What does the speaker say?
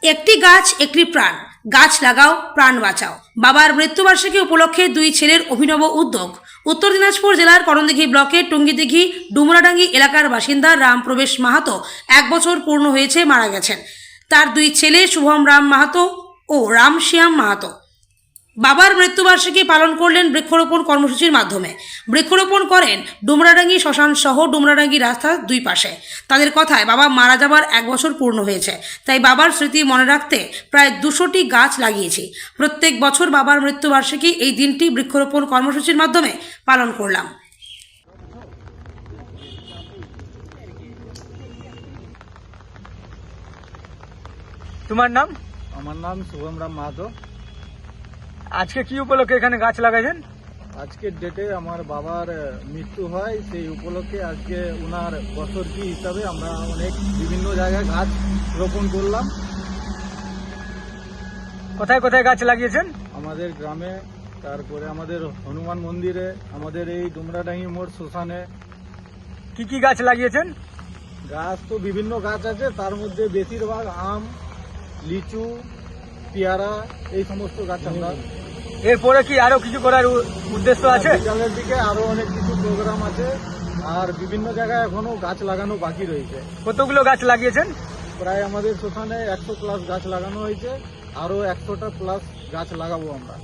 একটি গাছ একটি প্রাণ, গাছ লাগাও প্রাণ বাঁচাও। বাবার মৃত্যুবার্ষিকী উপলক্ষে দুই ছেলের অভিনব উদ্যোগ। উত্তর দিনাজপুর জেলার করণদিঘি ব্লকের টুঙ্গিদিঘি ডুমরাডাঙ্গি এলাকার বাসিন্দা রামপ্রবেশ মাহাতো 1 বছর পূর্ণ হয়েছে মারা গেছেন। তার দুই ছেলে শুভম রাম মাহাতো ও রামশ্যাম মাহাতো বাবার মৃত্যুবার্ষিকী পালন করলেন বৃক্ষরোপণ কর্মসূচির মাধ্যমে। বৃক্ষরোপণ করেন ডুমরাডাঙ্গি শ্মশান সহ ডুমরাডাঙ্গি রাস্তার দুই পাশে। তাদের কথায় বাবা মারা যাবার 1 বছর পূর্ণ হয়েছে, তাই বাবার স্মৃতি মনে রাখতে প্রায় 200টি গাছ লাগিয়েছি। প্রত্যেক বছর বাবার মৃত্যুবার্ষিকী এই দিনটি বৃক্ষরোপণ কর্মসূচির মাধ্যমে পালন করলাম। তোমার নাম? আমার নাম শুভম রাম মাহাতো। আজকে কি উপলক্ষে এখানে গাছ লাগাইছেন? আজকের ডেটে আমার বাবার মৃত্যু হয়, সেই উপলক্ষে আজকে ওনার বছরকি হিসাবে আমরা অনেক বিভিন্ন জায়গায় গাছ রোপণ করলাম। কোথায় কোথায় গাছ লাগিয়েছেন? আমাদের গ্রামে, তারপরে আমাদের হনুমান মন্দিরে, আমাদের এই ডুমরাডাঙ্গি মোড় শ্মশানে। কি কি গাছ লাগিয়েছেন? গাছ তো বিভিন্ন গাছ আছে, তার মধ্যে বেশিরভাগ আম, লিচু, পেয়ারা, এই সমস্ত গাছ আমরা। এরপরে কি আরো কিছু করার উদ্দেশ্য আছে? বিকালের দিকে আরো অনেক কিছু প্রোগ্রাম আছে, আর বিভিন্ন জায়গায় এখনো গাছ লাগানো বাকি রয়েছে। কতগুলো গাছ লাগিয়েছেন? প্রায় আমাদের শ্মশানে 100+ গাছ লাগানো হয়েছে, আরো 100টা প্লাস গাছ লাগাবো আমরা।